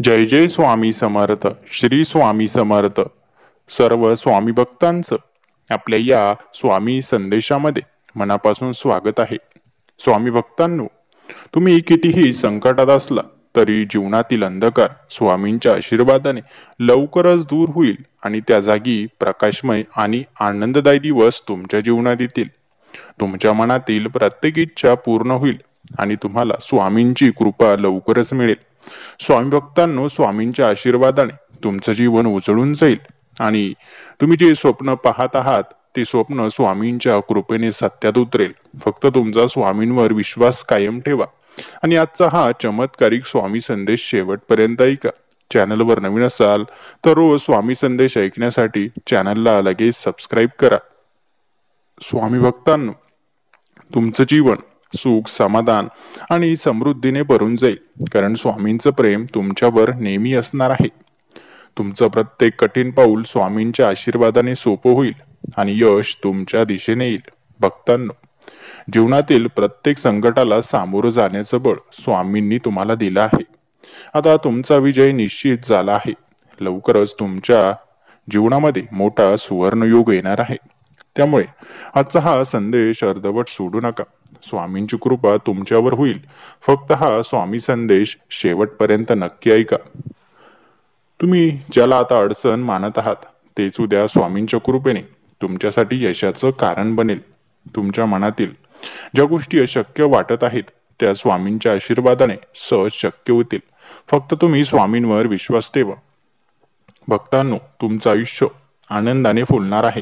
जय जय स्वामी समर्थ. श्री स्वामी समर्थ. सर्व स्वामी भक्तांचं आपल्या या स्वामी संदेशामध्ये मनापासून स्वागत आहे. स्वामी भक्तांनो, तुम्ही कितीही संकटात असला तरी जीवनातील अंधकार स्वामींच्या आशीर्वादाने लवकरच दूर होईल आणि त्या जागी प्रकाशमय आणि आनंददायी दिवस तुमच्या जीवनात येतील. तुमच्या मनातील प्रत्येक इच्छा पूर्ण होईल आणि तुम्हाला स्वामींची कृपा लवकरच मिळेल. स्वामी भक्तांनो, स्वामींच्या आशीर्वादाने तुमचं जीवन उजळून जाईल आणि तुम्ही जे स्वप्न पाहत आहात ते स्वप्न स्वामींच्या कृपेने सत्यात उतरेल. फक्त तुमचा स्वामींवर विश्वास कायम ठेवा आणि आजचा हा चमत्कारिक स्वामी संदेश शेवटपर्यंत ऐका. चॅनलवर नवीन असाल तर रोज स्वामी संदेश ऐकण्यासाठी चॅनलला लगेच सबस्क्राईब करा. स्वामी भक्तांनो, तुमचं जीवन सुख, समाधान आणि समृद्धीने भरून जाईल, कारण स्वामींचं प्रेम तुमच्यावर नेहमी असणार आहे. तुमचं प्रत्येक कठीण पाऊल स्वामींच्या आशीर्वादाने सोपं होईल आणि यश तुमच्या दिशेने येईल. भक्तांनो, जीवनातील प्रत्येक संकटाला सामोरं जाण्याचं बळ स्वामींनी तुम्हाला दिलं आहे. आता तुमचा विजय निश्चित झाला आहे. लवकरच तुमच्या जीवनामध्ये मोठा सुवर्णयोग येणार आहे. त्यामुळे आजचा हा संदेश अर्धवट सोडू नका. स्वामींची कृपा तुमच्यावर होईल. फक्त हा स्वामी संदेश शेवटपर्यंत नक्की ऐका. तुम्ही ज्याला आता अडचण मानत आहात तेच उद्या स्वामींच्या कृपेने तुमच्यासाठी यशाचं कारण बनेल. तुमच्या मनातील ज्या गोष्टी अशक्य वाटत आहेत त्या स्वामींच्या आशीर्वादाने सहज शक्य होतील. फक्त तुम्ही स्वामींवर विश्वास ठेवा. भक्तांनो, तुमचं आयुष्य आनंदाने फुलणार आहे,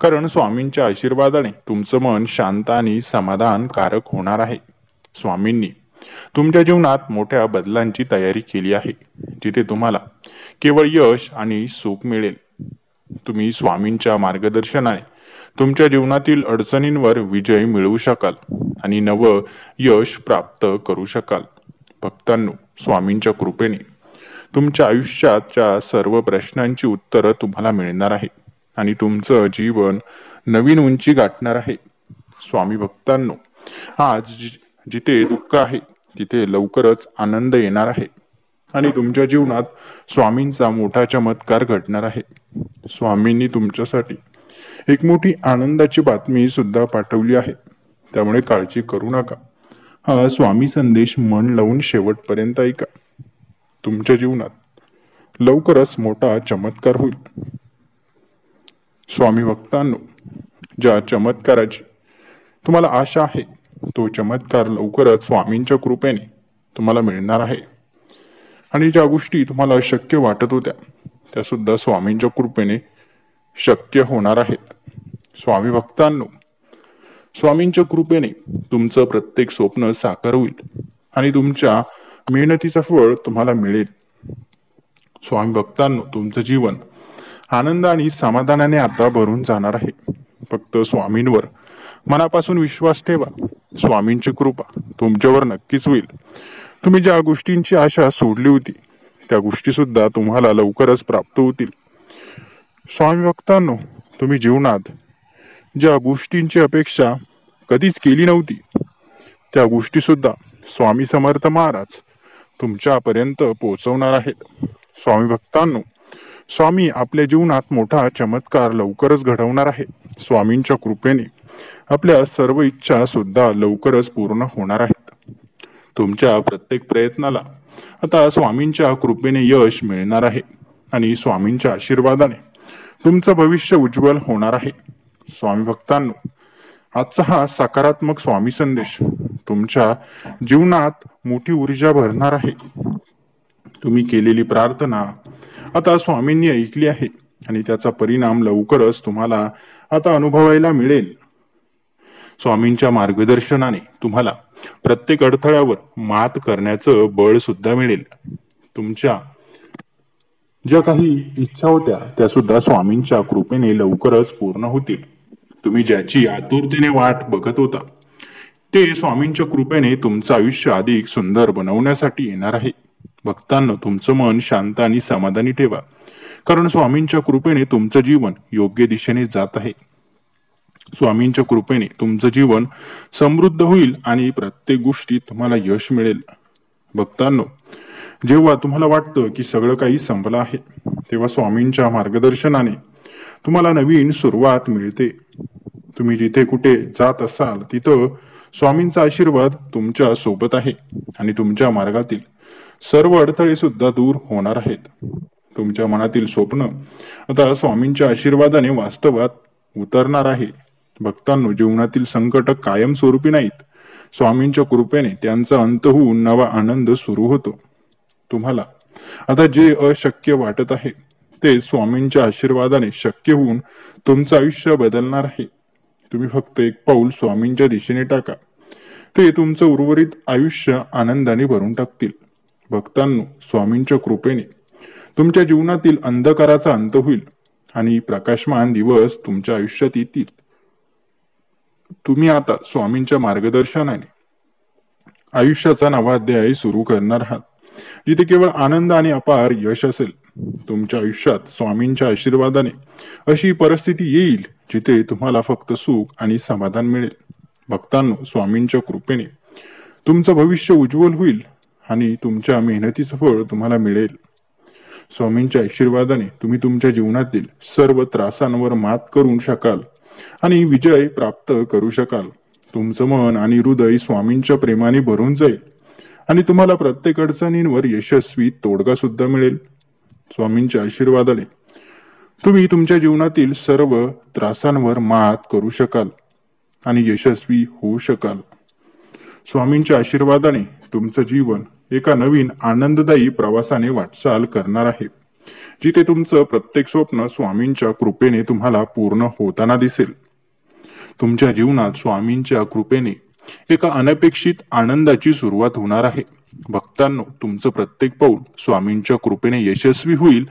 कारण स्वामींच्या आशीर्वादाने तुमचं मन शांत आणि समाधानकारक होणार आहे. स्वामींनी तुमच्या जीवनात मोठ्या बदलांची तयारी केली आहे, जिथे तुम्हाला केवळ यश आणि सुख मिळेल. तुम्ही स्वामींच्या मार्गदर्शनाने तुमच्या जीवनातील अडचणींवर विजय मिळवू शकाल आणि नवं यश प्राप्त करू शकाल. भक्तांनो, स्वामींच्या कृपेने तुमच्या आयुष्याच्या सर्व प्रश्नांची उत्तरं तुम्हाला मिळणार आहे आणि तुमचं जीवन नवीन उंची गाठणार आहे. स्वामी भक्तांनो, आज जिथे दुःख आहे तिथे लवकरच आनंद येणार आहे आणि तुमच्या जीवनात स्वामींचा मोठा चमत्कार घडणार आहे. स्वामींनी तुमच्यासाठी एक मोठी आनंदाची बातमी सुद्धा पाठवली आहे, त्यामुळे काळजी करू नका. हा स्वामी संदेश मन लावून शेवटपर्यंत ऐका. तुमच्या जीवनात लवकरच मोठा चमत्कार होईल. स्वामी भक्तांनो, ज्या चमत्काराची तुम्हाला आशा आहे तो चमत्कार लवकरच स्वामींच्या कृपेने तुम्हाला मिळणार आहे आणि ज्या गोष्टी तुम्हाला अशक्य वाटत होत्या त्या सुद्धा स्वामींच्या कृपेने शक्य होणार आहेत. स्वामी भक्तांनो, स्वामींच्या कृपेने तुमचं प्रत्येक स्वप्न साकार होईल आणि तुमच्या मेहनतीचं फळ तुम्हाला मिळेल. स्वामी भक्तांनो, तुमचं जीवन आनंद आणि समाधानाने आता भरून जाणार आहे. फक्त स्वामींवर मनापासून विश्वास ठेवा. स्वामींची कृपा तुमच्यावर नक्कीच होईल. तुम्ही ज्या गोष्टींची आशा सोडली होती त्या गोष्टी सुद्धा तुम्हाला लवकरच प्राप्त होतील. स्वामी भक्तांनो, तुम्ही जीवनात ज्या गोष्टींची अपेक्षा कधीच केली नव्हती त्या गोष्टी सुद्धा स्वामी समर्थ महाराज तुमच्यापर्यंत पोहोचवणार आहेत. स्वामी भक्तांनो, स्वामी आपल्या जीवनात मोठा चमत्कार लवकरच घडवणार आहे. स्वामींच्या कृपेने आपल्या सर्व इच्छा सुद्धा लवकरच पूर्ण होणार आहेत. तुमच्या प्रत्येक प्रयत्नाला आता स्वामींच्या कृपेने यश मिळणार आहे आणि स्वामींच्या आशीर्वादाने तुमचं भविष्य उज्ज्वल होणार आहे. स्वामी भक्तांनो, आजचा हा सकारात्मक स्वामी संदेश तुमच्या जीवनात मोठी ऊर्जा भरणार आहे. तुम्ही केलेली प्रार्थना आता स्वामींनी ऐकली आहे आणि त्याचा परिणाम लवकरच तुम्हाला आता अनुभवायला मिळेल. स्वामींच्या मार्गदर्शनाने तुम्हाला प्रत्येक अडथळ्यावर मात करण्याचं बळ सुद्धा मिळेल. तुमच्या ज्या काही इच्छा होत्या त्या सुद्धा स्वामींच्या कृपेने लवकरच पूर्ण होतील. तुम्ही ज्याची आतुरतेने वाट बघत होता ते स्वामींच्या कृपेने तुमचं आयुष्य अधिक सुंदर बनवण्यासाठी येणार आहे. भक्तांनो, तुमचं मन शांत आणि समाधानी ठेवा, कारण स्वामींच्या कृपेने तुमचं जीवन योग्य दिशेने जात आहे. स्वामींच्या कृपेने तुमचं जीवन समृद्ध होईल आणि प्रत्येक गोष्टीत तुम्हाला यश मिळेल. भक्तांनो, जेव्हा तुम्हाला वाटतं की सगळं काही संपलं आहे, तेव्हा स्वामींच्या मार्गदर्शनाने तुम्हाला नवीन सुरुवात मिळते. तुम्ही जिथे कुठे जात असाल तिथं स्वामींचा आशीर्वाद तुमच्या सोबत आहे आणि तुमच्या मार्गातील सर्व अडथळे सुद्धा दूर होणार आहेत. तुमच्या मनातील स्वप्न आता स्वामींच्या आशीर्वादाने वास्तवात उतरणार आहे. भक्तांनो, जीवनातील संकट कायमस्वरूपी नाहीत. स्वामींच्या कृपेने त्यांचा अंत होऊन नवा आनंद सुरू होतो. तुम्हाला आता जे अशक्य वाटत आहे ते स्वामींच्या आशीर्वादाने शक्य होऊन तुमचं आयुष्य बदलणार आहे. तुम्ही फक्त एक पाऊल स्वामींच्या दिशेने टाका, ते तुमचं उर्वरित आयुष्य आनंदाने भरून टाकतील. भक्तांनो, स्वामींच्या कृपेने तुमच्या जीवनातील अंधकाराचा अंत होईल आणि प्रकाशमान दिवस तुमच्या आयुष्यात येतील. तुम्ही आता स्वामींच्या मार्गदर्शनाने आयुष्याचा नवा अध्याय सुरू करणार आहात, जिथे केवळ आनंद आणि अपार यश असेल. तुमच्या आयुष्यात स्वामींच्या आशीर्वादाने अशी परिस्थिती येईल जिथे तुम्हाला फक्त सुख आणि समाधान मिळेल. भक्तांनो, स्वामींच्या कृपेने तुमचं भविष्य उज्ज्वल होईल आणि तुमच्या मेहनतीचं फळ तुम्हाला मिळेल. स्वामींच्या आशीर्वादाने तुम्ही तुमच्या जीवनातील सर्व त्रासांवर मात करू शकाल आणि विजय प्राप्त करू शकाल. तुमचं मन आणि हृदय स्वामींच्या प्रेमाने भरून जाईल आणि तुम्हाला प्रत्येक अडचणींवर यशस्वी तोडगा सुद्धा मिळेल. स्वामींच्या आशीर्वादाने तुम्ही तुमच्या जीवनातील सर्व त्रासांवर मात करू शकाल आणि यशस्वी होऊ शकाल. स्वामींच्या आशीर्वादाने तुमचं जीवन एका नवीन आनंददायी प्रवासाने वाटचाल करणार आहे, जिथे तुमचं प्रत्येक स्वप्न स्वामींच्या कृपेने तुम्हाला पूर्ण होताना दिसेल. तुमच्या जीवनात स्वामींच्या कृपेने एका अनपेक्षित आनंदाची सुरुवात होणार आहे. भक्तांनो, तुमचं प्रत्येक पाऊल स्वामींच्या कृपेने यशस्वी होईल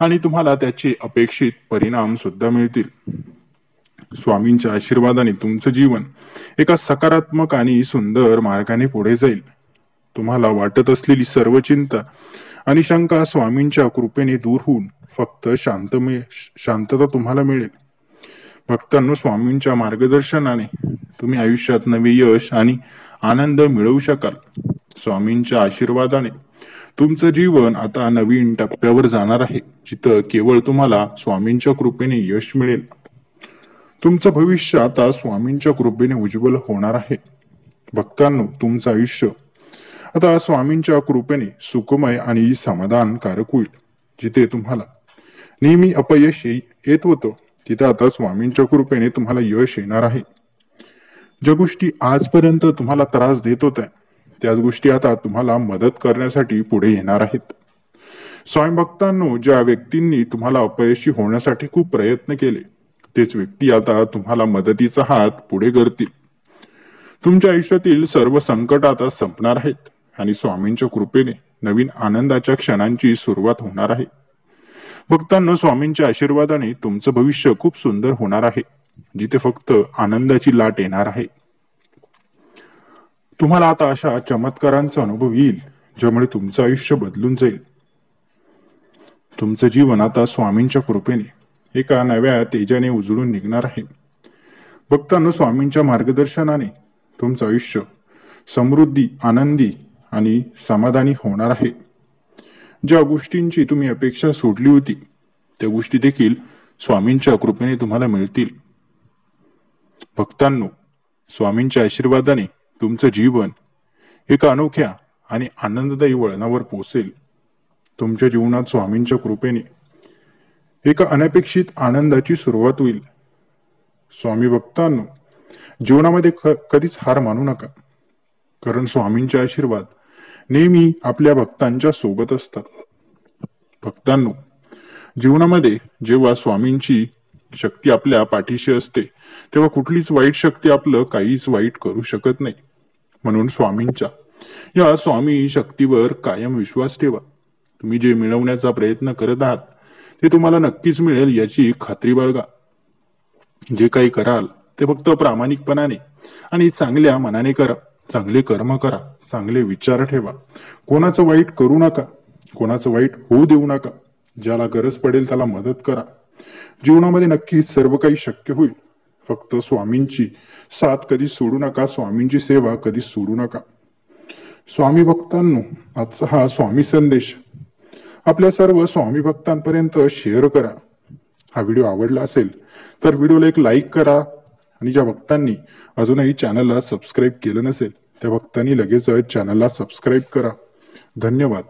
आणि तुम्हाला त्याचे अपेक्षित परिणाम सुद्धा मिळतील. स्वामींच्या आशीर्वादाने तुमचं जीवन एका सकारात्मक आणि सुंदर मार्गाने पुढे जाईल. तुम्हाला वाटत असलेली सर्व चिंता आणि शंका स्वामींच्या कृपेने दूर होऊन फक्त शांतता तुम्हाला मिळेल. भक्तांनो, स्वामींच्या मार्गदर्शनाने तुम्ही आयुष्यात नवे यश आणि आनंद मिळवू शकाल. स्वामींच्या आशीर्वादाने तुमचं जीवन आता नवीन टप्प्यावर जाणार आहे, जिथं केवळ तुम्हाला स्वामींच्या कृपेने यश मिळेल. तुमचं भविष्य आता स्वामींच्या कृपेने उज्ज्वल होणार आहे. भक्तांनो, तुमचं आयुष्य आता स्वामींच्या कृपेने सुखमय आणि समाधानकारक होईल. जिथे तुम्हाला नेहमी अपयश येत होतं, तिथे आता स्वामींच्या कृपेने तुम्हाला यश येणार आहे. ज्या गोष्टी आजपर्यंत तुम्हाला त्रास देत होत्या, त्याच गोष्टी आता तुम्हाला मदत करण्यासाठी पुढे येणार आहेत. स्वामी भक्तांनो, ज्या व्यक्तींनी तुम्हाला अपयशी होण्यासाठी खूप प्रयत्न केले, तेच व्यक्ती आता तुम्हाला मदतीचा हात पुढे करतील. तुमच्या आयुष्यातील सर्व संकट आता संपणार आहेत आणि स्वामींच्या कृपेने नवीन आनंदाच्या क्षणांची सुरुवात होणार आहे. भक्तांनो, स्वामींच्या आशीर्वादाने तुमचं भविष्य खूप सुंदर होणार आहे, जिथे फक्त आनंदाची लाट येणार आहे. तुम्हाला आता अशा चमत्कारांचा अनुभव येईल, ज्यामुळे तुमचं आयुष्य बदलून जाईल. तुमचं जीवन आता स्वामींच्या कृपेने एका नव्या तेजाने उजळून निघणार आहे. भक्तांनो, स्वामींच्या मार्गदर्शनाने तुमचं आयुष्य समृद्धी, आनंदी आणि समाधानी होणार आहे. ज्या गोष्टींची तुम्ही अपेक्षा सोडली होती, त्या गोष्टी देखील स्वामींच्या कृपेने तुम्हाला मिळतील. भक्तांनो, स्वामींच्या आशीर्वादाने तुमचं जीवन एका अनोख्या आणि आनंददायी वळणावर पोहोचेल. तुमच्या जीवनात स्वामींच्या कृपेने एका अनपेक्षित आनंदाची सुरुवात होईल. स्वामी भक्तांनो, जीवनामध्ये कधीच हार मानू नका, कारण स्वामींचे आशीर्वाद नेहमी आपल्या भक्तांच्या सोबत असतात. भक्तांनो, जीवनामध्ये जेव्हा स्वामींची शक्ती आपल्या पाठीशी असते, तेव्हा कुठलीच वाईट शक्ती आपलं काहीच वाईट करू शकत नाही. म्हणून स्वामींच्या या स्वामी शक्तीवर कायम विश्वास ठेवा. तुम्ही जे मिळवण्याचा प्रयत्न करत आहात, ते तुम्हाला नक्कीच मिळेल याची खात्री बाळगा. जे काही कराल ते फक्त प्रामाणिकपणाने आणि चांगल्या मनाने करा. चांगले कर्म करा, चांगले विचार ठेवा. कोणाचं वाईट करू नका, कोणाचं वाईट होऊ देऊ नका. ज्याला गरज पडेल त्याला मदत करा. जीवनामध्ये नक्कीच सर्व काही शक्य होईल. फक्त स्वामींची साथ कधी सोडू नका, स्वामींची सेवा कधी सोडू नका. स्वामी भक्तांनो, आजचा हा स्वामी संदेश आपल्या सर्व स्वामी भक्तांपर्यंत शेअर करा. हा व्हिडिओ आवडला असेल तर व्हिडिओला एक लाईक करा आणि ज्या भक्तांनी अजूनही चॅनलला सबस्क्राईब केलं नसेल त्या भक्तांनी लगेच चॅनलला सबस्क्राईब करा. धन्यवाद.